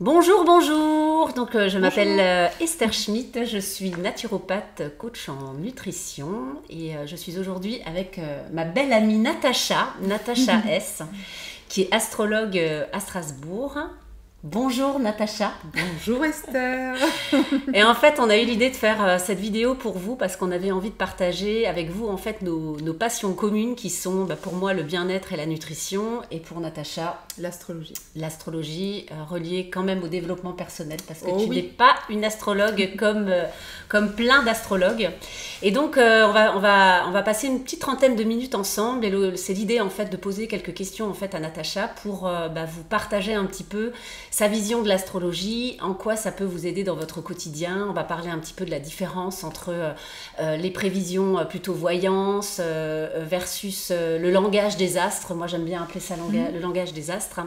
Bonjour, bonjour. Donc, je m'appelle Esther Schmitt, je suis naturopathe, coach en nutrition et je suis aujourd'hui avec ma belle amie Natacha S, qui est astrologue à Strasbourg. Bonjour Natacha. Bonjour Esther. Et en fait, on a eu l'idée de faire cette vidéo pour vous parce qu'on avait envie de partager avec vous en fait nos passions communes qui sont pour moi le bien-être et la nutrition et pour Natacha l'astrologie. L'astrologie reliée quand même au développement personnel parce que tu n'es pas une astrologue comme plein d'astrologues. Et donc on va passer une petite trentaine de minutes ensemble et c'est l'idée en fait de poser quelques questions en fait à Natacha pour vous partager un petit peu sa vision de l'astrologie, en quoi ça peut vous aider dans votre quotidien. On va parler un petit peu de la différence entre les prévisions plutôt voyance versus le langage des astres. Moi, j'aime bien appeler ça le langage des astres.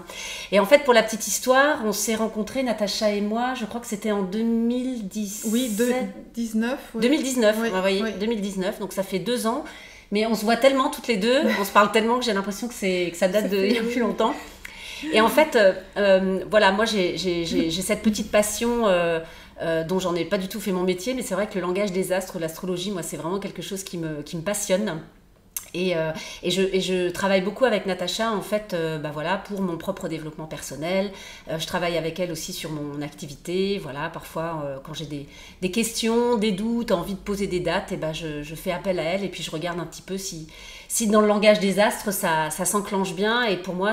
Et en fait, pour la petite histoire, on s'est rencontrés, Natacha et moi, je crois que c'était en 2010. Oui, 2019. Oui. 2019, oui, vous voyez, oui. 2019, donc ça fait 2 ans. Mais on se voit tellement toutes les deux, on se parle tellement que j'ai l'impression que ça date d'il y a plus longtemps. Et en fait, voilà, moi j'ai cette petite passion dont j'en ai pas du tout fait mon métier, mais c'est vrai que le langage des astres, l'astrologie, moi c'est vraiment quelque chose qui me passionne. Et je travaille beaucoup avec Natacha en fait voilà, pour mon propre développement personnel. Je travaille avec elle aussi sur mon activité. Voilà, parfois quand j'ai des questions, des doutes, envie de poser des dates, et je fais appel à elle et puis je regarde un petit peu si dans le langage des astres ça s'enclenche bien. Et pour moi,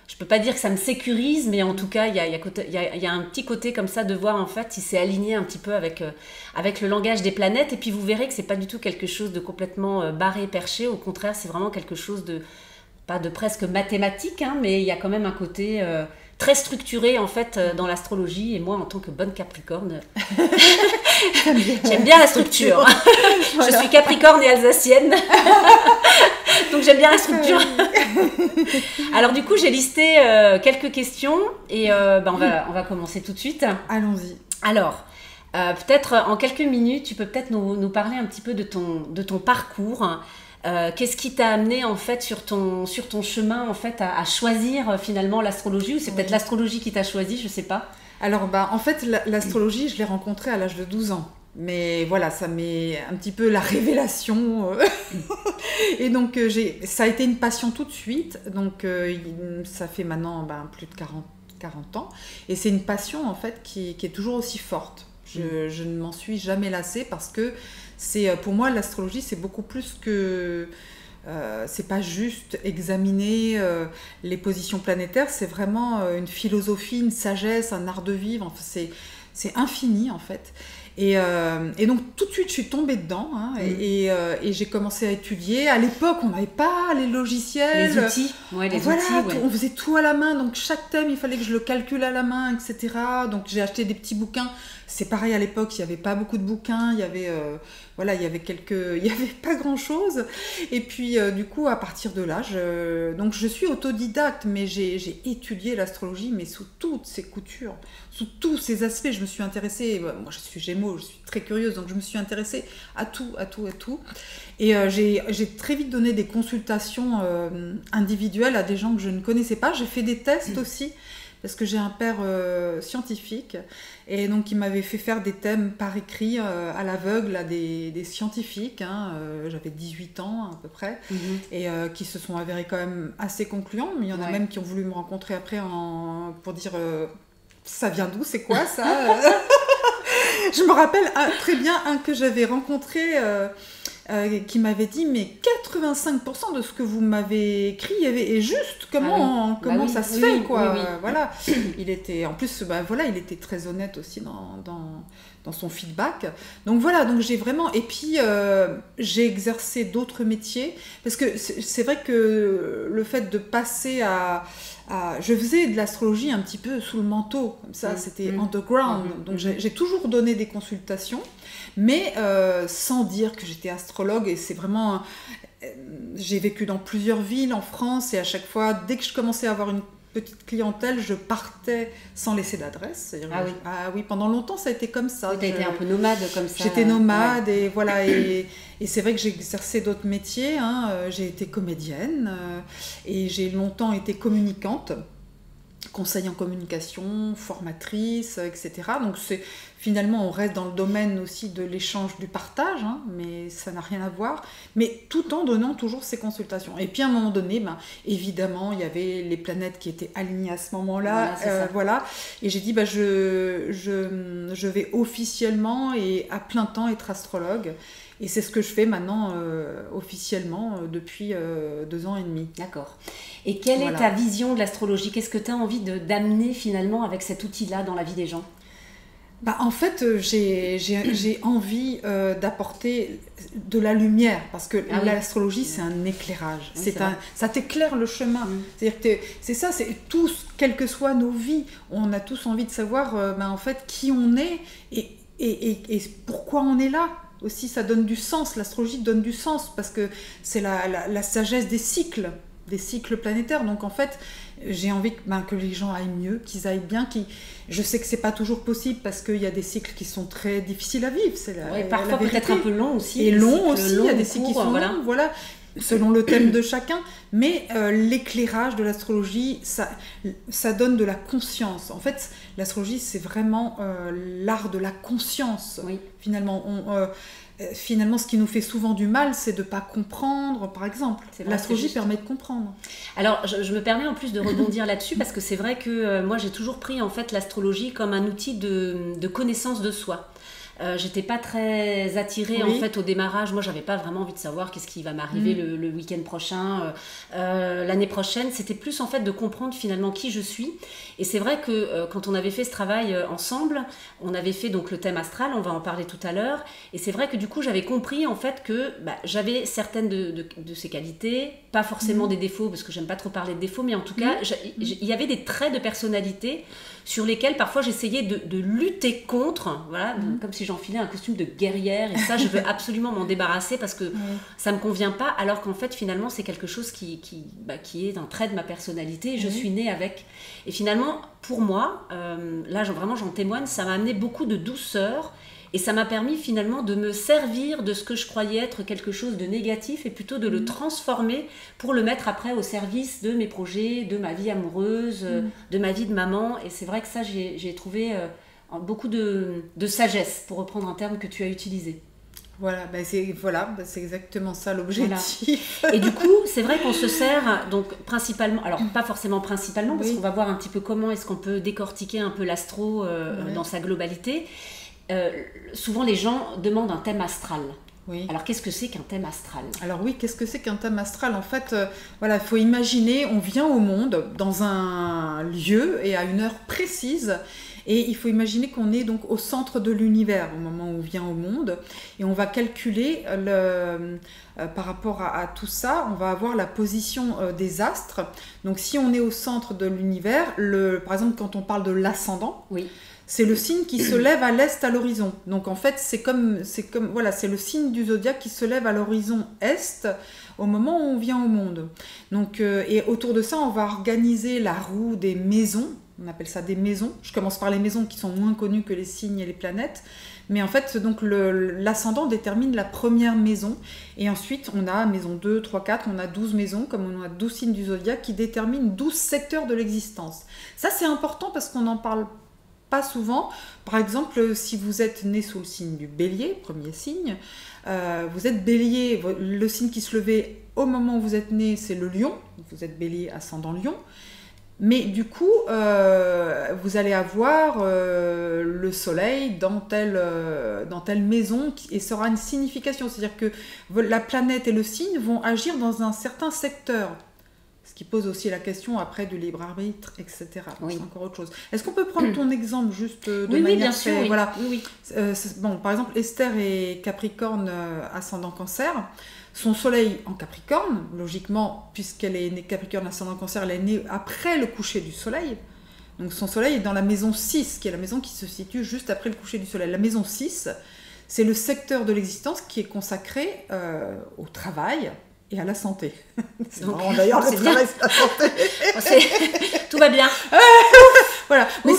je peux pas dire que ça me sécurise, mais en tout cas, il y a un petit côté comme ça de voir en fait si c'est aligné un petit peu avec le langage des planètes. Et puis vous verrez que c'est pas du tout quelque chose de complètement barré, perché. Au contraire, c'est vraiment quelque chose pas de presque mathématique, hein, mais il y a quand même un côté très structuré en fait dans l'astrologie. Et moi, en tant que bonne Capricorne, j'aime bien la structure. Voilà. Je suis Capricorne et alsacienne. Donc j'aime bien la structure. Alors du coup, j'ai listé quelques questions et on va commencer tout de suite. Allons-y. Alors, peut-être en quelques minutes, tu peux peut-être nous parler un petit peu de ton parcours. Qu'est-ce qui t'a amené en fait sur ton chemin en fait à choisir finalement l'astrologie, ou c'est peut-être l'astrologie qui t'a choisi, je sais pas. Alors en fait l'astrologie, je l'ai rencontrée à l'âge de 12 ans. Mais voilà, ça m'est un petit peu la révélation. Et donc, ça a été une passion tout de suite. Donc, ça fait maintenant plus de 40 ans. Et c'est une passion, en fait, qui est toujours aussi forte. Je ne m'en suis jamais lassée parce que pour moi, l'astrologie, c'est beaucoup plus que... c'est pas juste examiner les positions planétaires, c'est vraiment une philosophie, une sagesse, un art de vivre. Enfin, c'est infini, en fait. Et donc tout de suite je suis tombée dedans et j'ai commencé à étudier. À l'époque on n'avait pas les logiciels, les outils, on faisait tout à la main, donc chaque thème il fallait que je le calcule à la main, etc. Donc j'ai acheté des petits bouquins. C'est pareil, à l'époque il n'y avait pas beaucoup de bouquins, il y avait pas grand chose. Et puis du coup à partir de là donc je suis autodidacte, mais j'ai étudié l'astrologie, mais sous toutes ses coutures, sous tous ses aspects. Je me suis intéressée, moi je suis Gémeaux, je suis très curieuse, donc je me suis intéressée à tout. Et j'ai très vite donné des consultations individuelles à des gens que je ne connaissais pas. J'ai fait des tests aussi, parce que j'ai un père scientifique, et donc il m'avait fait faire des thèmes par écrit à l'aveugle à des scientifiques. J'avais 18 ans à peu près, et qui se sont avérés quand même assez concluants. Mais il y en a même qui ont voulu me rencontrer après pour dire ça vient d'où, c'est quoi ça Je me rappelle très bien un que j'avais rencontré qui m'avait dit mais 85% de ce que vous m'avez écrit est juste. Comment ça se fait quoi. Voilà. Il était en plus il était très honnête aussi dans son feedback. Donc voilà, donc j'ai vraiment, et puis j'ai exercé d'autres métiers parce que c'est vrai que le fait de passer je faisais de l'astrologie un petit peu sous le manteau, comme ça, c'était underground. Donc j'ai toujours donné des consultations, mais sans dire que j'étais astrologue. Et c'est vraiment... j'ai vécu dans plusieurs villes en France, et à chaque fois, dès que je commençais à avoir une petite clientèle, je partais sans laisser d'adresse. Ah oui, pendant longtemps, ça a été comme ça. Oui, tu as été un peu nomade comme ça. J'étais nomade, et voilà. Et c'est vrai que j'ai exercé d'autres métiers. J'ai été comédienne, et j'ai longtemps été communicante. conseil en communication, formatrice, etc. Donc finalement, on reste dans le domaine aussi de l'échange, du partage, hein, mais ça n'a rien à voir, mais tout en donnant toujours ces consultations. Et puis à un moment donné, évidemment, il y avait les planètes qui étaient alignées à ce moment-là, voilà. Et j'ai dit, je vais officiellement et à plein temps être astrologue. Et c'est ce que je fais maintenant officiellement depuis 2 ans et demi. D'accord. Et quelle est ta vision de l'astrologie? Qu'est-ce que tu as envie d'amener finalement avec cet outil-là dans la vie des gens? En fait, j'ai envie d'apporter de la lumière, parce que l'astrologie, c'est un éclairage. Oui, ça t'éclaire le chemin. C'est-à-dire que c'est ça, c'est tous, quelles que soient nos vies, on a tous envie de savoir en fait qui on est et pourquoi on est là. Aussi, ça donne du sens, l'astrologie donne du sens, parce que c'est la sagesse des cycles planétaires. Donc en fait, j'ai envie que les gens aillent mieux, qu'ils aillent bien. Je sais que c'est pas toujours possible, parce qu'il y a des cycles qui sont très difficiles à vivre. Parfois peut-être un peu long aussi. Et long aussi, il y a des cycles qui sont longs, voilà, selon le thème de chacun. Mais l'éclairage de l'astrologie, ça donne de la conscience. En fait, l'astrologie, c'est vraiment l'art de la conscience. Oui. Finalement, ce qui nous fait souvent du mal, c'est de ne pas comprendre, par exemple. L'astrologie permet de comprendre. Alors, je me permets en plus de rebondir là-dessus, parce que c'est vrai que moi, j'ai toujours pris en fait l'astrologie comme un outil de connaissance de soi. J'étais pas très attirée en fait au démarrage. Moi, j'avais pas vraiment envie de savoir qu'est-ce qui va m'arriver le week-end prochain, l'année prochaine. C'était plus en fait de comprendre finalement qui je suis. Et c'est vrai que quand on avait fait ce travail ensemble, on avait fait donc le thème astral, on va en parler tout à l'heure. Et c'est vrai que du coup, j'avais compris en fait que j'avais certaines de ces qualités, pas forcément des défauts, parce que j'aime pas trop parler de défauts, mais en tout cas, il y avait des traits de personnalité sur lesquels parfois j'essayais de lutter contre, voilà, comme si j'enfilais un costume de guerrière, et ça je veux absolument m'en débarrasser parce que ça me convient pas, alors qu'en fait finalement c'est quelque chose qui est un trait de ma personnalité, et je suis née avec. Et finalement pour moi, là vraiment j'en témoigne, ça m'a amené beaucoup de douceur. Et ça m'a permis finalement de me servir de ce que je croyais être quelque chose de négatif, et plutôt de le transformer pour le mettre après au service de mes projets, de ma vie amoureuse, de ma vie de maman. Et c'est vrai que ça, j'ai trouvé beaucoup de sagesse, pour reprendre un terme que tu as utilisé. Voilà, c'est exactement ça l'objectif. Voilà. Et du coup, c'est vrai qu'on se sert donc principalement, alors pas forcément principalement, parce qu'on va voir un petit peu comment est-ce qu'on peut décortiquer un peu l'astro dans sa globalité. Souvent les gens demandent un thème astral. Oui. Alors qu'est-ce que c'est qu'un thème astral? Alors oui, qu'est-ce que c'est qu'un thème astral? En fait, il faut imaginer, on vient au monde dans un lieu et à une heure précise. Et il faut imaginer qu'on est donc au centre de l'univers au moment où on vient au monde. Et on va calculer, par rapport à tout ça, on va avoir la position des astres. Donc si on est au centre de l'univers, par exemple quand on parle de l'ascendant, c'est le signe qui se lève à l'est à l'horizon. Donc en fait, c'est le signe du zodiaque qui se lève à l'horizon est au moment où on vient au monde. Donc, et autour de ça, on va organiser la roue des maisons. On appelle ça des maisons. Je commence par les maisons qui sont moins connues que les signes et les planètes. Mais en fait, donc l'ascendant détermine la première maison. Et ensuite, on a maison 2, 3, 4, on a 12 maisons, comme on a 12 signes du zodiaque qui déterminent 12 secteurs de l'existence. Ça, c'est important parce qu'on n'en parle pas souvent. Par exemple, si vous êtes né sous le signe du bélier, premier signe, vous êtes bélier, le signe qui se levait au moment où vous êtes né, c'est le lion. Vous êtes bélier ascendant lion. Mais du coup, vous allez avoir le soleil dans telle maison, et ça aura une signification. C'est-à-dire que la planète et le signe vont agir dans un certain secteur. Ce qui pose aussi la question après du libre arbitre, etc. Oui. C'est encore autre chose. Est-ce qu'on peut prendre ton exemple juste de manière... Oui, bien sûr. Oui. Voilà. Oui. Bon, par exemple, Esther est Capricorne, ascendant Cancer. Son soleil en Capricorne, logiquement, puisqu'elle est née Capricorne, ascendant Cancer, elle est née après le coucher du soleil. Donc son soleil est dans la maison 6, qui est la maison qui se situe juste après le coucher du soleil. La maison 6, c'est le secteur de l'existence qui est consacré au travail et à la santé. C'est marrant d'ailleurs, le travail, c'est la santé. Tout va bien. Voilà, mais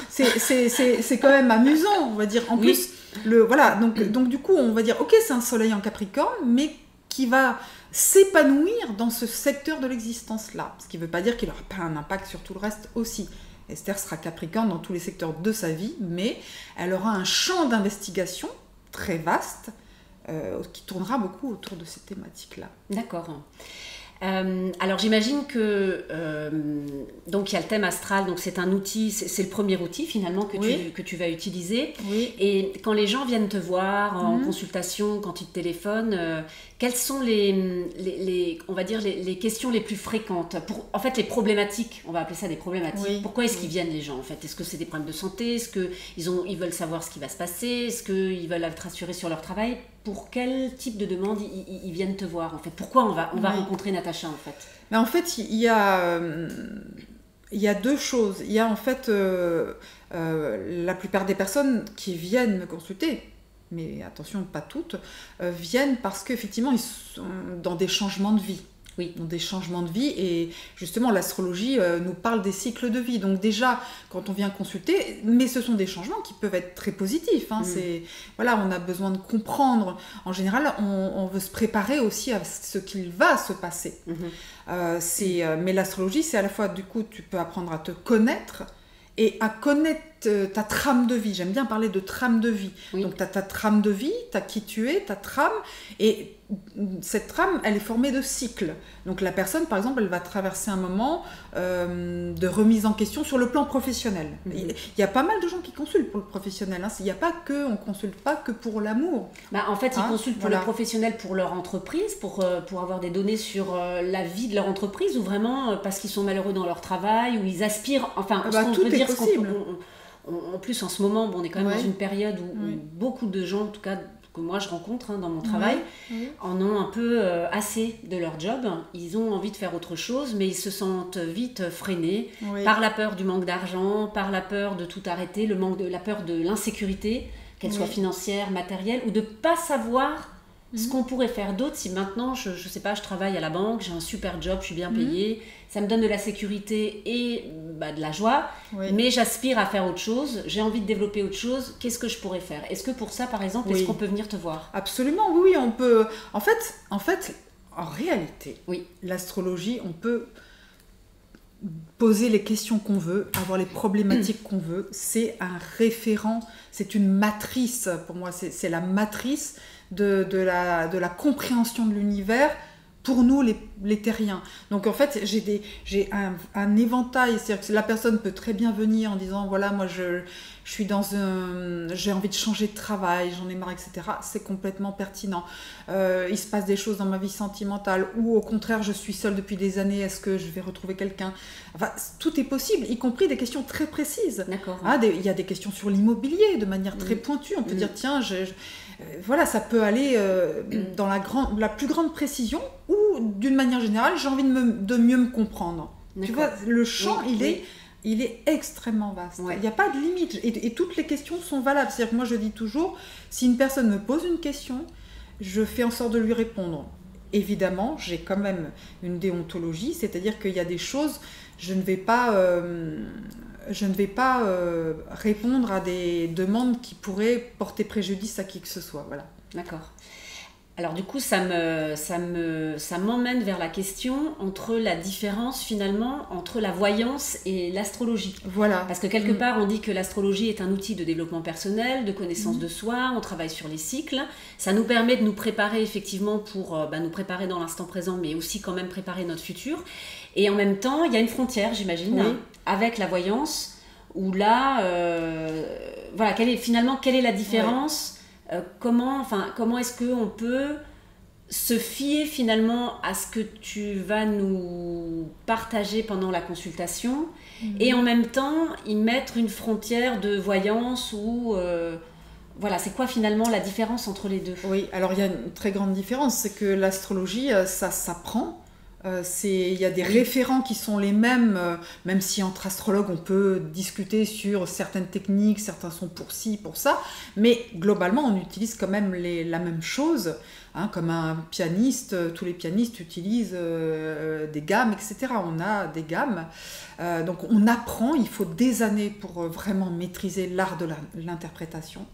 c'est quand même amusant, on va dire. En plus, donc du coup, on va dire, ok, c'est un soleil en Capricorne, mais qui va s'épanouir dans ce secteur de l'existence-là. Ce qui ne veut pas dire qu'il n'aura pas un impact sur tout le reste aussi. Esther sera Capricorne dans tous les secteurs de sa vie, mais elle aura un champ d'investigation très vaste qui tournera beaucoup autour de ces thématiques-là. D'accord. Alors j'imagine que donc il y a le thème astral, donc c'est un outil, c'est le premier outil finalement que tu vas utiliser. Oui. Et quand les gens viennent te voir en consultation, quand ils te téléphonent, quelles sont on va dire les questions les plus fréquentes, en fait les problématiques, on va appeler ça des problématiques. Oui. Pourquoi est-ce qu'ils viennent les gens en fait? Est-ce que c'est des problèmes de santé? Est-ce qu'ils veulent savoir ce qui va se passer? Est-ce qu'ils veulent être rassurés sur leur travail? Pour quel type de demande ils viennent te voir en fait? Pourquoi on va rencontrer Natacha en fait? Mais en fait, il y a deux choses. Il y a en fait la plupart des personnes qui viennent me consulter, mais attention, pas toutes, viennent parce qu'effectivement, ils sont dans des changements de vie. Oui. Dans des changements de vie, et justement l'astrologie nous parle des cycles de vie. Donc déjà, quand on vient consulter, mais ce sont des changements qui peuvent être très positifs. Voilà, on a besoin de comprendre. En général, on veut se préparer aussi à ce qu'il va se passer. Mais l'astrologie, c'est à la fois, du coup, tu peux apprendre à te connaître et à connaître ta trame de vie. J'aime bien parler de trame de vie. Oui. Donc, tu as ta trame de vie, tu as qui tu es, ta trame, et cette trame, elle est formée de cycles. Donc, la personne, par exemple, elle va traverser un moment de remise en question sur le plan professionnel. Il y a pas mal de gens qui consultent pour le professionnel. Il n'y a pas on ne consulte pas que pour l'amour. En fait, ils consultent pour le professionnel, pour leur entreprise, pour avoir des données sur la vie de leur entreprise, ou vraiment parce qu'ils sont malheureux dans leur travail, ou ils aspirent, enfin, tout est possible. En plus, en ce moment, on est quand même dans une période où beaucoup de gens, en tout cas que moi je rencontre dans mon travail, en ont un peu assez de leur job. Ils ont envie de faire autre chose, mais ils se sentent vite freinés par la peur du manque d'argent, par la peur de tout arrêter, la peur de l'insécurité, qu'elle soit financière, matérielle, ou de ne pas savoir ce qu'on pourrait faire d'autre si maintenant, je sais pas, je travaille à la banque, j'ai un super job, je suis bien payée, ça me donne de la sécurité et de la joie, mais j'aspire à faire autre chose, j'ai envie de développer autre chose, qu'est-ce que je pourrais faire? Est-ce que pour ça, par exemple, est-ce qu'on peut venir te voir? Absolument, oui, on peut. En fait, en réalité, l'astrologie, on peut poser les questions qu'on veut, avoir les problématiques qu'on veut. C'est un référent, c'est une matrice, pour moi, c'est la matrice de la compréhension de l'univers pour nous les terriens. Donc en fait, j'ai un éventail, c'est-à-dire que la personne peut très bien venir en disant voilà, moi je suis j'ai envie de changer de travail, j'en ai marre, etc. C'est complètement pertinent. Il se passe des choses dans ma vie sentimentale, ou au contraire, je suis seule depuis des années, est-ce que je vais retrouver quelqu'un? Enfin, tout est possible, y compris des questions très précises. D'accord. Il y a des questions sur l'immobilier de manière très pointue. On peut dire tiens, voilà, ça peut aller dans la plus grande précision, ou d'une manière générale, j'ai envie de mieux me comprendre. Tu vois, le champ, il est extrêmement vaste. Il n'y a pas de limite. Et toutes les questions sont valables. C'est-à-dire que moi, je dis toujours, si une personne me pose une question, je fais en sorte de lui répondre. Évidemment, j'ai quand même une déontologie, c'est-à-dire qu'il y a des choses, je ne vais pas répondre à des demandes qui pourraient porter préjudice à qui que ce soit. Voilà. D'accord. Alors du coup, ça m'emmène vers la question entre la différence finalement entre la voyance et l'astrologie. Voilà. Parce que quelque part, on dit que l'astrologie est un outil de développement personnel, de connaissance de soi, on travaille sur les cycles. Ça nous permet de nous préparer effectivement pour nous préparer dans l'instant présent, mais aussi quand même préparer notre futur. Et en même temps, il y a une frontière, j'imagine, avec la voyance, où là, voilà, quelle est la différence ? Comment est-ce qu'on peut se fier finalement à ce que tu vas nous partager pendant la consultation et en même temps y mettre une frontière de voyance ou voilà, c'est quoi finalement la différence entre les deux? Oui, alors il y a une très grande différence, c'est que l'astrologie, ça s'apprend. Il y a des référents qui sont les mêmes, même si entre astrologues on peut discuter sur certaines techniques, certains sont pour ci, pour ça, mais globalement on utilise quand même la même chose, comme un pianiste, tous les pianistes utilisent des gammes, etc. On a des gammes, donc on apprend, il faut des années pour vraiment maîtriser l'art de l'interprétation.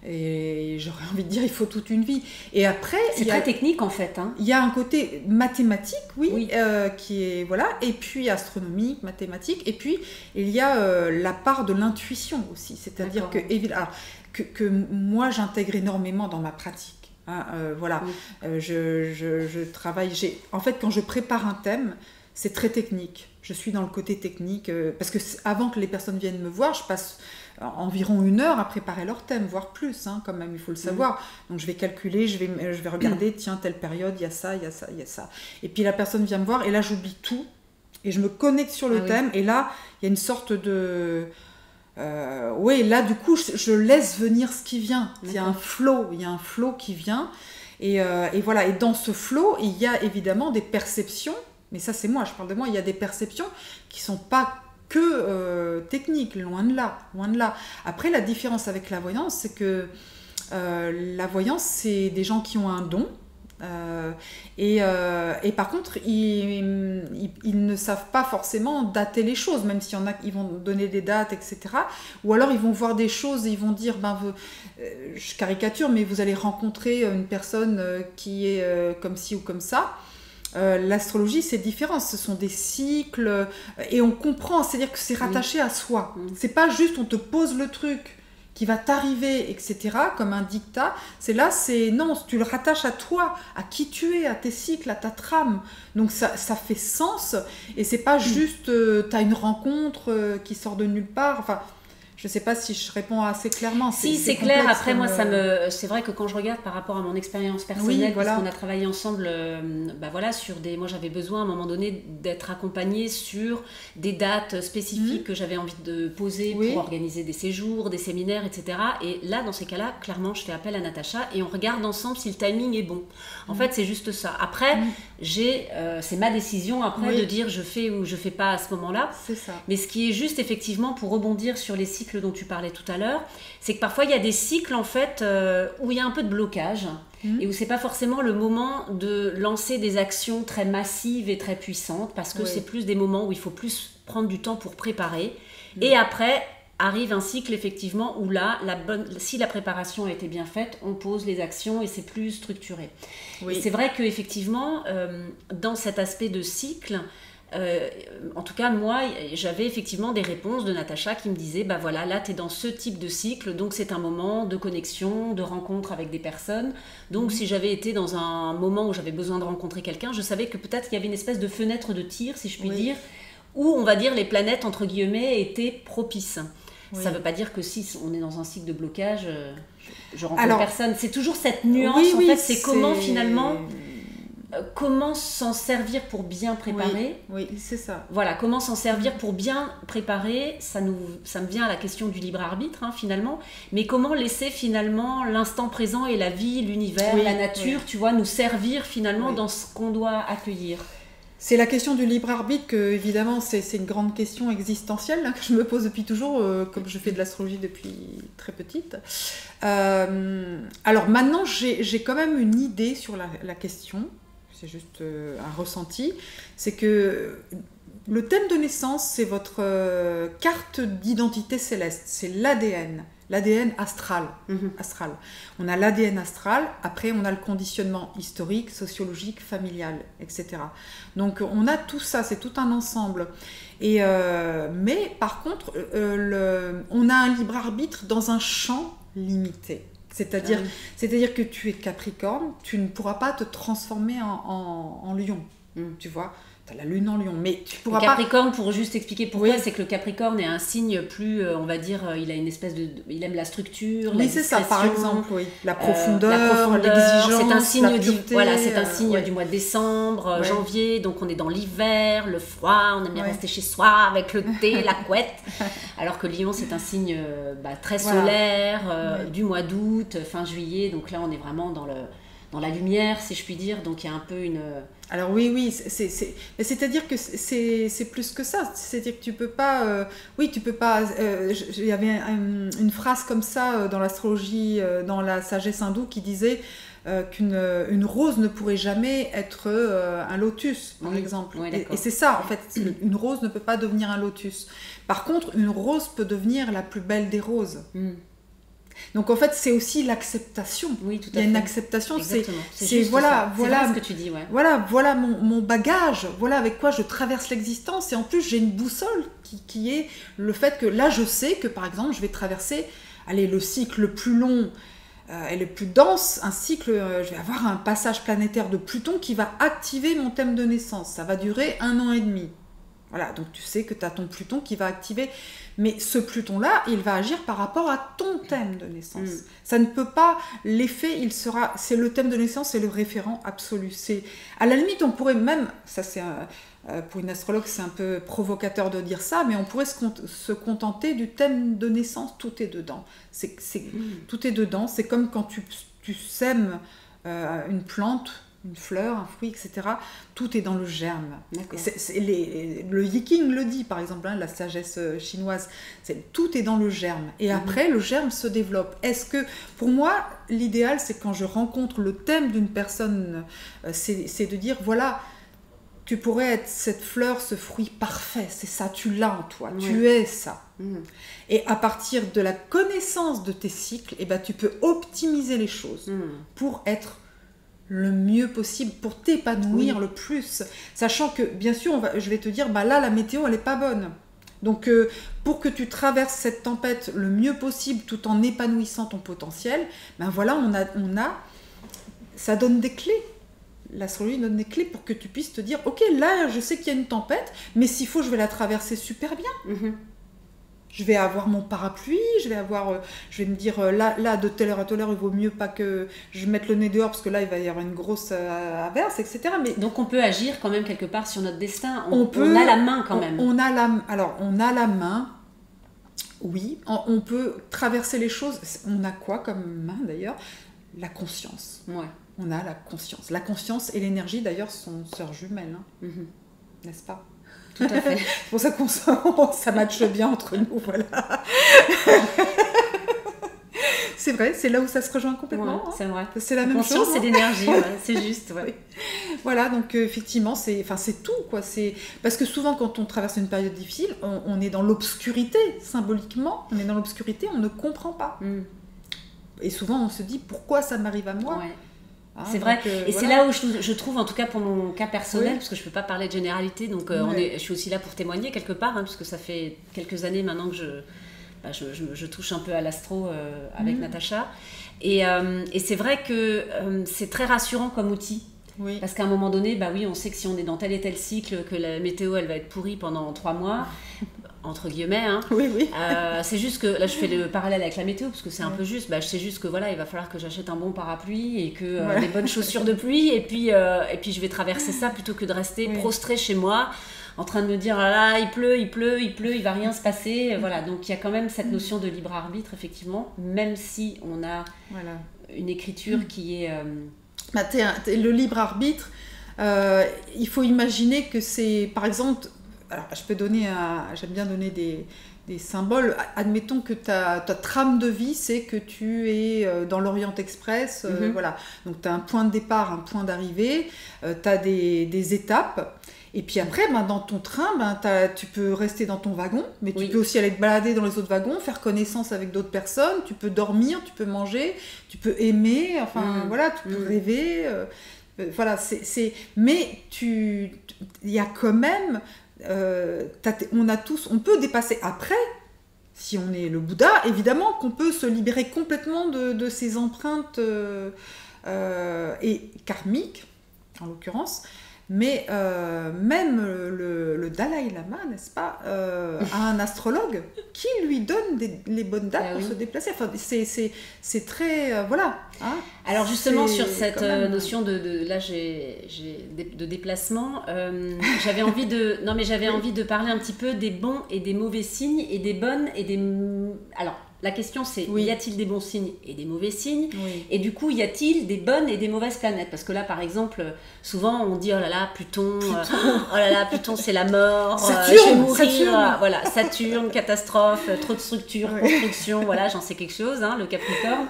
Et j'aurais envie de dire, il faut toute une vie. Et après, c'est très technique en fait. Hein. Il y a un côté mathématique, oui. Qui est voilà, et puis astronomique, mathématique, et puis il y a la part de l'intuition aussi. C'est-à-dire que moi j'intègre énormément dans ma pratique. Hein, voilà, je travaille. En fait, quand je prépare un thème, c'est très technique. Je suis dans le côté technique parce que avant que les personnes viennent me voir, je passe environ 1 heure à préparer leur thème, voire plus, hein, quand même, il faut le savoir. Donc je vais calculer, je vais regarder, tiens, telle période, il y a ça, il y a ça, il y a ça. Et puis la personne vient me voir, et là j'oublie tout, et je me connecte sur le thème, et là, il y a une sorte de... là du coup, je laisse venir ce qui vient. Il y a un flow qui vient, et voilà. Et dans ce flow, il y a évidemment des perceptions, mais ça c'est moi, je parle de moi, il y a des perceptions qui sont pas que technique, loin de là. Après, la différence avec la voyance, c'est que la voyance, c'est des gens qui ont un don, et par contre, ils ne savent pas forcément dater les choses, même s'il y en a qui vont donner des dates, etc. Ou alors, ils vont voir des choses et ils vont dire, je caricature, mais vous allez rencontrer une personne qui est comme ci ou comme ça. L'astrologie, c'est différent, ce sont des cycles, et on comprend, c'est-à-dire que c'est rattaché à soi. C'est pas juste on te pose le truc qui va t'arriver, etc., comme un dictat. Non, tu le rattaches à toi, à qui tu es, à tes cycles, à ta trame. Donc ça fait sens, et c'est pas juste t'as une rencontre qui sort de nulle part. Enfin, je sais pas si je réponds assez clairement. Si, c'est clair. Après, moi, c'est vrai que quand je regarde par rapport à mon expérience personnelle, parce qu'on a travaillé ensemble, sur des... Moi, j'avais besoin, à un moment donné, d'être accompagnée sur des dates spécifiques que j'avais envie de poser pour organiser des séjours, des séminaires, etc. Et là, dans ces cas-là, clairement, je fais appel à Natacha et on regarde ensemble si le timing est bon. En fait, c'est juste ça. Après, c'est ma décision après de dire je fais ou je fais pas à ce moment-là. C'est ça. Mais ce qui est juste, effectivement, pour rebondir sur les cycles dont tu parlais tout à l'heure, c'est que parfois il y a des cycles en fait où il y a un peu de blocage et où c'est pas forcément le moment de lancer des actions très massives et très puissantes, parce que c'est plus des moments où il faut plus prendre du temps pour préparer, et après arrive un cycle effectivement où là, si la préparation a été bien faite, on pose les actions et c'est plus structuré. Et c'est vrai qu'effectivement dans cet aspect de cycle, en tout cas moi j'avais effectivement des réponses de Natacha qui me disaient là tu es dans ce type de cycle, donc c'est un moment de connexion, de rencontre avec des personnes, donc si j'avais été dans un moment où j'avais besoin de rencontrer quelqu'un, je savais que peut-être qu'il y avait une espèce de fenêtre de tir, si je puis dire, où on va dire les planètes entre guillemets étaient propices. Ça ne veut pas dire que si on est dans un cycle de blocage, je rencontre personne, c'est toujours cette nuance c'est comment finalement comment s'en servir pour bien préparer. Oui, c'est ça. Voilà, comment s'en servir pour bien préparer, ça me vient à la question du libre arbitre, finalement, mais comment laisser finalement l'instant présent et la vie, l'univers, la nature, tu vois, nous servir finalement dans ce qu'on doit accueillir. C'est la question du libre arbitre que, évidemment, c'est une grande question existentielle que je me pose depuis toujours, comme je fais de l'astrologie depuis très petite. Alors maintenant, j'ai quand même une idée sur la question. C'est juste un ressenti, c'est que le thème de naissance, c'est votre carte d'identité céleste, c'est l'ADN astral. Astral. On a l'ADN astral, après on a le conditionnement historique, sociologique, familial, etc. Donc on a tout ça, c'est tout un ensemble. Mais par contre, on a un libre arbitre dans un champ limité. C'est-à-dire que tu es Capricorne, tu ne pourras pas te transformer en Lion, tu vois. Tu as la lune en Lion, mais tu pourras pas... Capricorne, pour juste expliquer pourquoi, c'est que le Capricorne est un signe plus, on va dire, il a une espèce de... Il aime la structure, la discrétion. C'est ça, par exemple, la profondeur, l'exigence, c'est un signe la pureté, c'est un signe du mois de décembre, janvier, donc on est dans l'hiver, le froid, on aime bien rester chez soi avec le thé, la couette, alors que Lion, c'est un signe très solaire, du mois d'août, fin juillet, donc là on est vraiment dans la lumière, si je puis dire, donc il y a un peu une... Alors oui, c'est-à-dire que c'est plus que ça. C'est-à-dire que tu peux pas... tu peux pas... Il y avait une phrase comme ça dans l'astrologie, dans la sagesse hindoue, qui disait qu'une rose ne pourrait jamais être un lotus, par exemple. Oui, et c'est ça, en fait. Une rose ne peut pas devenir un lotus. Par contre, une rose peut devenir la plus belle des roses. Donc en fait, c'est aussi l'acceptation. Oui, tout à fait. Il y a une acceptation. Exactement. C'est voilà, voilà ce que tu dis, ouais. Voilà mon bagage. Voilà avec quoi je traverse l'existence. Et en plus, j'ai une boussole qui est le fait que là, je sais que par exemple, je vais traverser, le cycle le plus long et le plus dense, un cycle. Je vais avoir un passage planétaire de Pluton qui va activer mon thème de naissance. Ça va durer 1 an et demi. Voilà, donc tu sais que tu as ton Pluton qui va activer. Mais ce Pluton-là, il va agir par rapport à ton thème de naissance. Ça ne peut pas, l'effet, c'est le thème de naissance, c'est le référent absolu. À la limite, on pourrait même, ça c'est pour une astrologue, c'est un peu provocateur de dire ça, mais on pourrait se contenter du thème de naissance, tout est dedans. Tout est dedans, c'est comme quand tu sèmes une plante, une fleur, un fruit, etc. Tout est dans le germe. Le Yiking le dit, par exemple, la sagesse chinoise. Tout est dans le germe. Et après, le germe se développe. Pour moi, l'idéal, c'est quand je rencontre le thème d'une personne, c'est de dire, voilà, tu pourrais être cette fleur, ce fruit parfait. C'est ça, tu l'as en toi. Tu es ça. Et à partir de la connaissance de tes cycles, tu peux optimiser les choses pour être le mieux possible, pour t'épanouir le plus, sachant que bien sûr je vais te dire là la météo elle est pas bonne, donc pour que tu traverses cette tempête le mieux possible tout en épanouissant ton potentiel, voilà, ça donne des clés. L'astrologie donne des clés pour que tu puisses te dire ok, là je sais qu'il y a une tempête, mais s'il faut je vais la traverser super bien. Je vais avoir mon parapluie, je vais me dire là de telle heure à telle heure il vaut mieux pas que je mette le nez dehors parce que là il va y avoir une grosse averse, etc. Mais donc on peut agir quand même quelque part sur notre destin. On a la main quand même. On a la main. Oui, on peut traverser les choses. On a quoi comme main d'ailleurs? La conscience. Ouais. On a la conscience. La conscience et l'énergie d'ailleurs sont sœurs jumelles, n'est-ce pas? Tout à fait. C'est pour ça ça matche bien entre nous, voilà. C'est vrai, c'est là où ça se rejoint complètement. C'est vrai. C'est la même chose. Conscience, c'est l'énergie, c'est juste. Ouais. Oui. Voilà, donc effectivement, c'est tout, quoi. Parce que souvent, quand on traverse une période difficile, on est dans l'obscurité, symboliquement. On est dans l'obscurité, on ne comprend pas. Et souvent, on se dit, pourquoi ça m'arrive à moi? C'est vrai, et c'est là où je trouve, en tout cas pour mon cas personnel, parce que je ne peux pas parler de généralité, donc je suis aussi là pour témoigner quelque part, puisque ça fait quelques années maintenant que je touche un peu à l'astro avec Natacha. Et c'est vrai que c'est très rassurant comme outil. Oui. Parce qu'à un moment donné, on sait que si on est dans tel et tel cycle, que la météo elle va être pourrie pendant 3 mois, entre guillemets. Oui. C'est juste que, là je fais le parallèle avec la météo, parce que c'est un peu juste, je sais juste que voilà, il va falloir que j'achète un bon parapluie et que des bonnes chaussures de pluie, et puis je vais traverser ça plutôt que de rester prostrée chez moi, en train de me dire, là, il pleut, il va rien se passer. Voilà, donc il y a quand même cette notion de libre arbitre, effectivement, même si on a une écriture qui est... le libre arbitre, il faut imaginer que c'est, par exemple, alors je peux donner j'aime bien donner des symboles. Admettons que ta trame de vie, c'est que tu es dans l'Orient Express, voilà. Donc tu as un point de départ, un point d'arrivée, tu as des étapes. Et puis après, dans ton train, tu peux rester dans ton wagon, mais tu peux aussi aller te balader dans les autres wagons, faire connaissance avec d'autres personnes, tu peux dormir, tu peux manger, tu peux aimer, voilà, tu peux rêver. Voilà, mais il y a quand même... on peut dépasser après, si on est le Bouddha, évidemment qu'on peut se libérer complètement de ces empreintes et karmiques, en l'occurrence. Mais même le Dalai Lama, n'est-ce pas, a un astrologue qui lui donne les bonnes dates pour se déplacer. Enfin, c'est très... voilà. Alors justement, sur cette notion de déplacement, j'avais envie de parler un petit peu des bons et des mauvais signes, et des bonnes et des... Alors, la question c'est, y a-t-il des bons signes et des mauvais signes? Et du coup, y a-t-il des bonnes et des mauvaises planètes? Parce que là, par exemple, souvent on dit, oh là là, Pluton, oh là là, Pluton c'est la mort, Saturne, je vais mourir, Saturne. Voilà, Saturne, catastrophe, trop de structure, construction, voilà, j'en sais quelque chose, le Capricorne.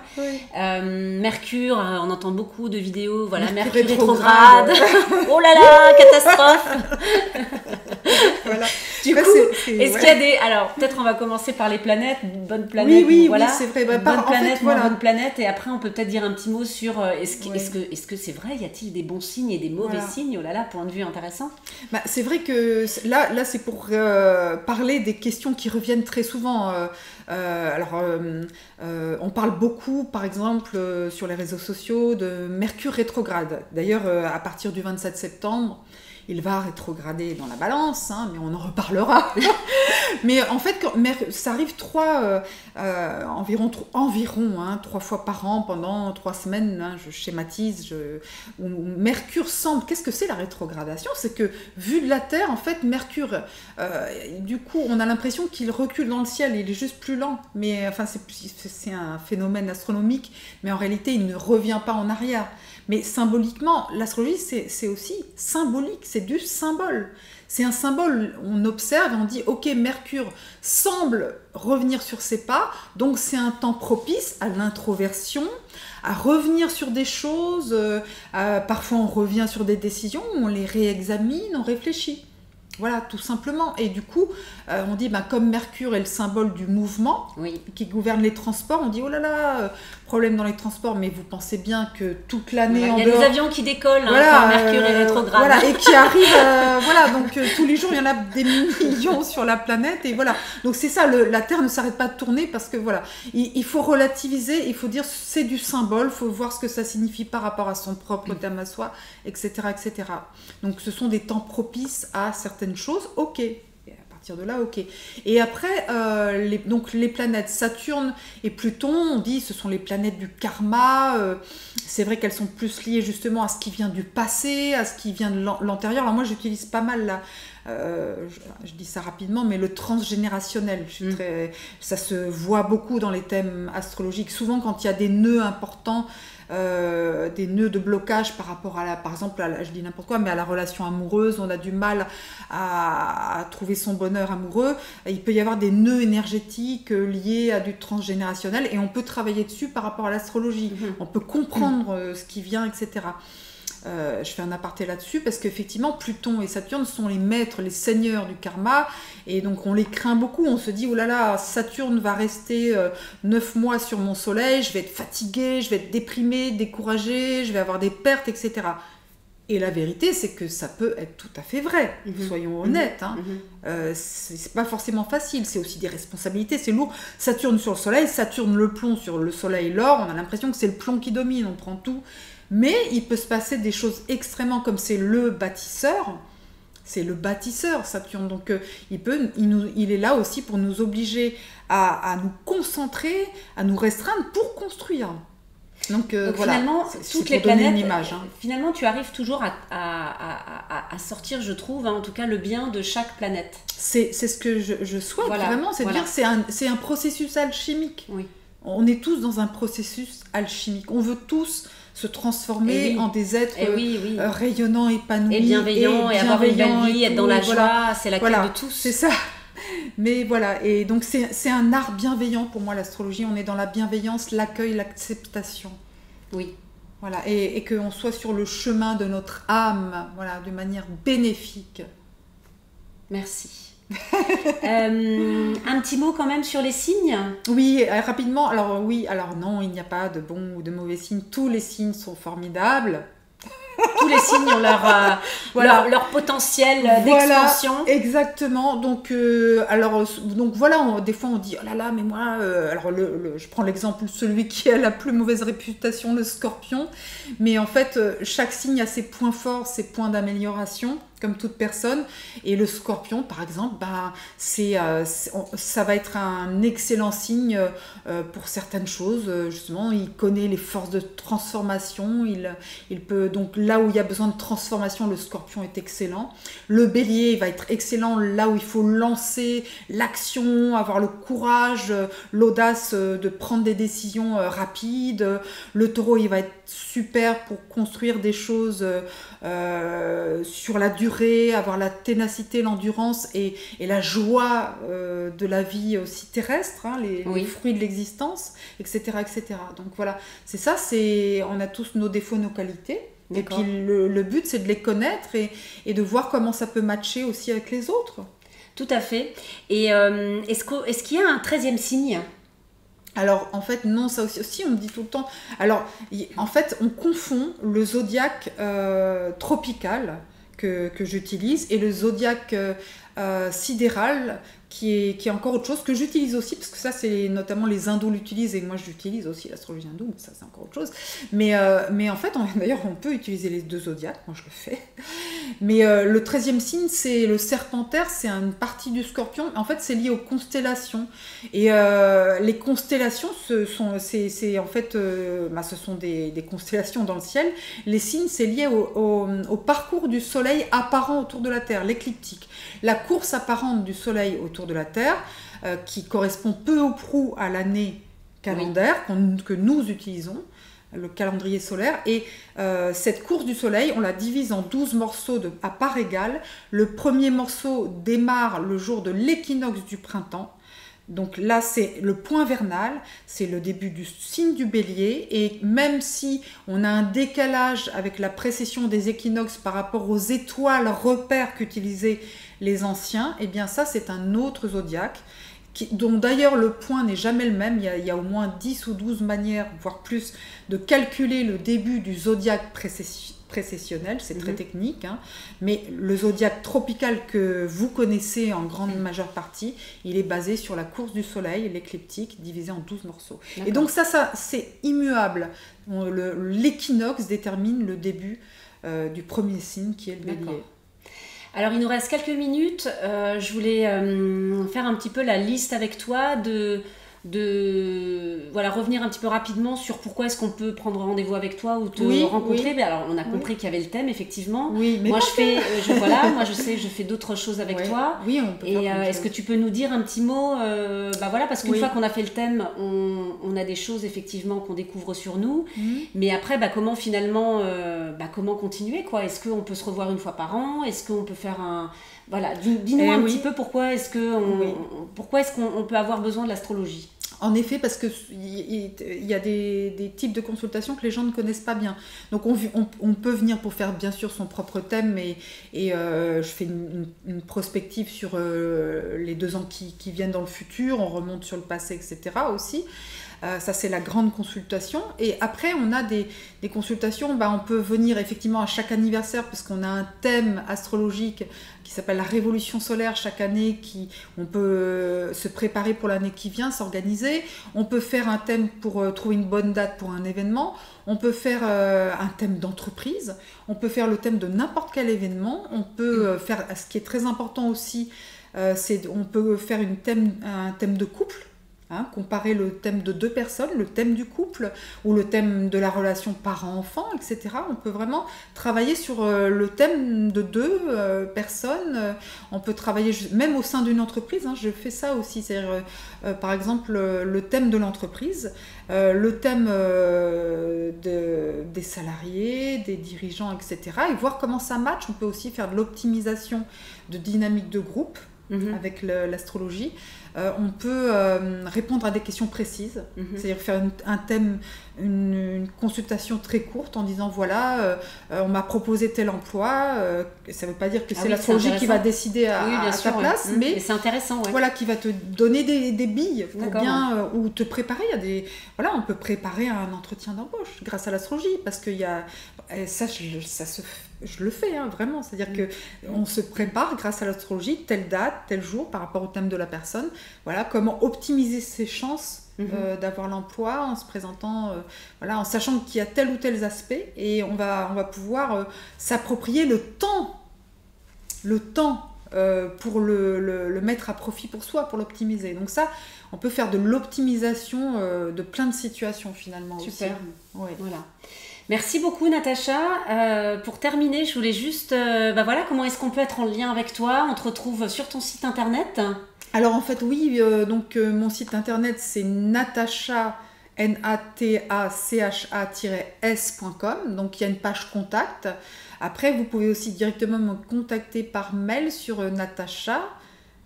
Mercure, on entend beaucoup de vidéos, voilà, Mercure rétrograde, oh là là, catastrophe. Voilà. Du coup, est-ce qu'il y a des... Alors, peut-être on va commencer par les planètes, bonnes planètes planètes. Oui, voilà, c'est vrai. Bonne planète, moins bonne planète. Et après, on peut peut-être dire un petit mot sur est-ce que c'est vrai? Y a-t-il des bons signes et des mauvais signes? Oh là là, point de vue intéressant. C'est vrai que là c'est pour parler des questions qui reviennent très souvent. On parle beaucoup, par exemple, sur les réseaux sociaux, de Mercure rétrograde. D'ailleurs, à partir du 27 septembre, il va rétrograder dans la balance, hein, mais on en reparlera. Mais en fait, ça arrive environ 3 fois par an pendant 3 semaines, hein, je schématise, où Mercure semble... Qu'est-ce que c'est la rétrogradation? C'est que, vu de la Terre, en fait, Mercure, du coup, on a l'impression qu'il recule dans le ciel, il est juste plus lent. Mais enfin, c'est un phénomène astronomique, mais en réalité, il ne revient pas en arrière. Mais symboliquement, l'astrologie, c'est aussi symbolique, c'est du symbole. C'est un symbole, on observe et on dit, ok, Mercure semble revenir sur ses pas, donc c'est un temps propice à l'introversion, à revenir sur des choses, parfois on revient sur des décisions, on les réexamine, on réfléchit. Voilà, tout simplement. Et du coup, on dit, comme Mercure est le symbole du mouvement qui gouverne les transports, on dit, oh là là, problème dans les transports, mais vous pensez bien que toute l'année il y a des avions qui décollent quand Mercure est rétrograde. Voilà, et qui arrivent, donc tous les jours, il y en a des millions sur la planète, et voilà. Donc c'est ça, la Terre ne s'arrête pas de tourner, parce que voilà, il faut relativiser, il faut dire, c'est du symbole, il faut voir ce que ça signifie par rapport à son propre thème à soi, etc., etc. Donc ce sont des temps propices à certaines choses, ok. De là, ok. Et après, donc les planètes Saturne et Pluton, on dit ce sont les planètes du karma. C'est vrai qu'elles sont plus liées justement à ce qui vient du passé, à ce qui vient de l'antérieur. Alors moi, j'utilise pas mal là. Je dis ça rapidement, mais le transgénérationnel, ça se voit beaucoup dans les thèmes astrologiques. Souvent, quand il y a des nœuds importants, des nœuds de blocage par rapport à par exemple, je dis n'importe quoi, mais à la relation amoureuse, on a du mal à trouver son bonheur amoureux. Il peut y avoir des nœuds énergétiques liés à du transgénérationnel, et on peut travailler dessus par rapport à l'astrologie. On peut comprendre ce qui vient, etc. Je fais un aparté là-dessus parce qu'effectivement Pluton et Saturne sont les maîtres, les seigneurs du karma, et donc on les craint beaucoup. On se dit, oh là là, Saturne va rester 9 mois sur mon soleil, je vais être fatiguée, je vais être déprimée, découragée, je vais avoir des pertes, etc. Et la vérité, c'est que ça peut être tout à fait vrai, soyons honnêtes. Hein. C'est pas forcément facile, c'est aussi des responsabilités, c'est lourd. Saturne sur le soleil, Saturne le plomb sur le soleil l'or, on a l'impression que c'est le plomb qui domine, on prend tout. Mais il peut se passer des choses extrêmement, comme c'est le bâtisseur, Saturne. Donc il est là aussi pour nous obliger à nous concentrer, à nous restreindre pour construire. Donc voilà, finalement, toutes les planètes, finalement tu arrives toujours à sortir, je trouve, en tout cas le bien de chaque planète. C'est ce que je souhaite vraiment, c'est de dire c'est un processus alchimique. Oui. On est tous dans un processus alchimique. On veut tous se transformer en des êtres rayonnants, épanouis, et bienveillants, et avoir une belle vie, être dans la joie, c'est la quête de tous. C'est ça. Mais voilà, et donc c'est un art bienveillant pour moi, l'astrologie. On est dans la bienveillance, l'accueil, l'acceptation. Oui. Voilà, et qu'on soit sur le chemin de notre âme, voilà, de manière bénéfique. Merci. Un petit mot quand même sur les signes. Oui, rapidement. Alors non, il n'y a pas de bons ou de mauvais signes. Tous les signes sont formidables. Tous les signes ont leur potentiel d'expansion. Exactement. Donc voilà, des fois on dit, oh là là, mais moi, je prends l'exemple, celui qui a la plus mauvaise réputation, le Scorpion. Mais en fait, chaque signe a ses points forts, ses points d'amélioration, comme toute personne. Et le Scorpion, par exemple, ça va être un excellent signe pour certaines choses. Justement, il connaît les forces de transformation. Il peut, donc là où il y a besoin de transformation, le Scorpion est excellent. Le Bélier, il va être excellent là où il faut lancer l'action, avoir le courage, l'audace de prendre des décisions rapides. Le Taureau, il va être super pour construire des choses sur la durée, avoir la ténacité, l'endurance et la joie de la vie aussi terrestre, hein, les fruits de l'existence, etc., etc. Donc voilà, c'est ça, on a tous nos défauts, nos qualités. D'accord. Et puis le but, c'est de les connaître et de voir comment ça peut matcher aussi avec les autres. Tout à fait. Et est-ce qu'il y a un 13e signe ? Alors, en fait, non, ça aussi, on me dit tout le temps. Alors, en fait, on confond le zodiaque tropical que j'utilise et le zodiaque sidéral qui est encore autre chose que j'utilise aussi, parce que ça, c'est notamment les hindous l'utilisent et moi, j'utilise aussi l'astrologie hindoue, mais ça, c'est encore autre chose. Mais en fait, d'ailleurs, on peut utiliser les deux zodiaques, moi, je le fais. Mais le 13e signe, c'est le serpentaire, c'est une partie du scorpion. En fait, c'est lié aux constellations. Et les constellations, ce sont des constellations dans le ciel. Les signes, c'est lié au parcours du soleil apparent autour de la Terre, l'écliptique. La course apparente du soleil autour de la Terre, qui correspond peu ou prou à l'année calendaire que nous utilisons, le calendrier solaire. Et cette course du soleil, on la divise en 12 morceaux à part égale. Le premier morceau démarre le jour de l'équinoxe du printemps. Donc là, c'est le point vernal, c'est le début du signe du bélier. Et même si on a un décalage avec la précession des équinoxes par rapport aux étoiles repères qu'utilisaient les anciens, eh bien ça, c'est un autre zodiaque, dont d'ailleurs le point n'est jamais le même. Il y a au moins 10 ou 12 manières, voire plus, de calculer le début du zodiaque précessionnel, c'est très technique, hein. Mais le zodiaque tropical que vous connaissez en grande majeure partie, il est basé sur la course du soleil, l'écliptique, divisé en 12 morceaux. Et donc ça c'est immuable. L'équinoxe détermine le début du premier signe qui est le bélier. Alors, il nous reste quelques minutes. Je voulais faire un petit peu la liste avec toi revenir un petit peu rapidement sur pourquoi est-ce qu'on peut prendre rendez-vous avec toi ou te rencontrer. Mais alors, on a compris qu'il y avait le thème, effectivement. Oui, mais moi, je fais d'autres choses avec toi. Oui, on peut. Et est-ce que tu peux nous dire un petit mot parce qu'une fois qu'on a fait le thème, on a des choses, effectivement, qu'on découvre sur nous. Mais après, comment finalement, comment continuer, quoi? Est-ce qu'on peut se revoir une fois par an? Est-ce qu'on peut faire un... Voilà, dis-nous un petit peu pourquoi est-ce qu'on peut avoir besoin de l'astrologie. En effet, parce qu'il y a des types de consultations que les gens ne connaissent pas bien. Donc on peut venir pour faire bien sûr son propre thème et je fais une prospective sur les 2 ans qui viennent dans le futur, on remonte sur le passé, etc. aussi. Ça, c'est la grande consultation. Et après, on a des consultations, on peut venir effectivement à chaque anniversaire parce qu'on a un thème astrologique qui s'appelle la révolution solaire chaque année, on peut se préparer pour l'année qui vient, s'organiser. On peut faire un thème pour trouver une bonne date pour un événement. On peut faire un thème d'entreprise. On peut faire le thème de n'importe quel événement. On peut faire, ce qui est très important aussi, on peut faire un thème de couple. Comparer le thème de 2 personnes, le thème du couple ou le thème de la relation parent-enfant, etc. On peut vraiment travailler sur le thème de 2 personnes. On peut travailler même au sein d'une entreprise. Je fais ça aussi. C'est-à-dire, par exemple, le thème de l'entreprise, le thème des salariés, des dirigeants, etc. Et voir comment ça match. On peut aussi faire de l'optimisation de dynamique de groupe avec l'astrologie. On peut répondre à des questions précises, c'est-à-dire faire un thème, une consultation très courte en disant voilà, on m'a proposé tel emploi, ça ne veut pas dire que c'est l'astrologie qui va décider à ta place, mais c'est intéressant, voilà, qui va te donner des billes pour bien ou te préparer on peut préparer un entretien d'embauche grâce à l'astrologie, parce qu'il y a je le fais vraiment, c'est-à-dire que on se prépare grâce à l'astrologie, telle date, tel jour par rapport au thème de la personne. Voilà, comment optimiser ses chances d'avoir l'emploi en se présentant, en sachant qu'il y a tel ou tel aspect, et on va pouvoir s'approprier le temps pour le mettre à profit pour soi, pour l'optimiser. Donc ça, on peut faire de l'optimisation de plein de situations finalement. Super. Aussi. Voilà. Merci beaucoup Natacha. Pour terminer, je voulais juste, comment est-ce qu'on peut être en lien avec toi? On te retrouve sur ton site internet. Alors en fait oui, mon site internet c'est Natacha, natacha-s.com, donc il y a une page contact. Après vous pouvez aussi directement me contacter par mail sur Natacha,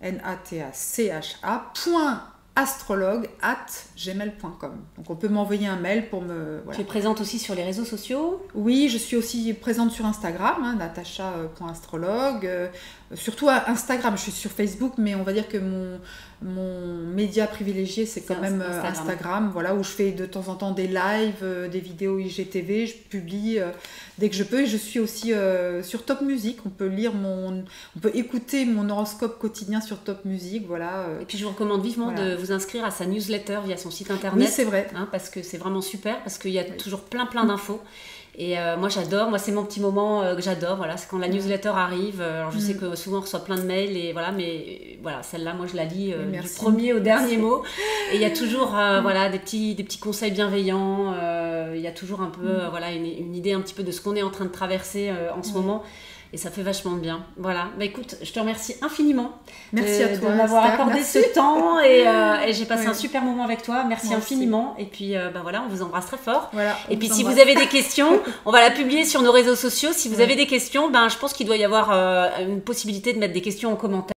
natacha.astrologue@gmail.com. Donc on peut m'envoyer un mail pour me... Voilà. Tu es présente aussi sur les réseaux sociaux? Oui, je suis aussi présente sur Instagram, natacha.astrologue. surtout à Instagram. Je suis sur Facebook, mais on va dire que mon média privilégié, c'est quand même Instagram, voilà, où je fais de temps en temps des lives, des vidéos IGTV, je publie dès que je peux. Et je suis aussi sur Top Music. On peut écouter mon horoscope quotidien sur Top Music, voilà. Et puis je vous recommande vivement de vous inscrire à sa newsletter via son site internet. Oui, c'est vrai. Parce que c'est vraiment super, parce qu'il y a toujours plein d'infos. Et moi j'adore, c'est mon petit moment que j'adore, voilà, c'est quand la newsletter arrive. Alors je sais que souvent on reçoit plein de mails, et voilà, mais voilà, celle-là moi je la lis du premier au dernier mot. Et il y a toujours voilà, des petits conseils bienveillants, il y a toujours un peu voilà, une idée un petit peu de ce qu'on est en train de traverser en ce moment. Et ça fait vachement de bien. Voilà. Bah écoute, je te remercie infiniment de m'avoir accordé ce temps, et j'ai passé un super moment avec toi. Merci infiniment. Et puis voilà, on vous embrasse très fort. Voilà, et puis si vous avez des questions, on va la publier sur nos réseaux sociaux. Si vous avez des questions, je pense qu'il doit y avoir une possibilité de mettre des questions en commentaire.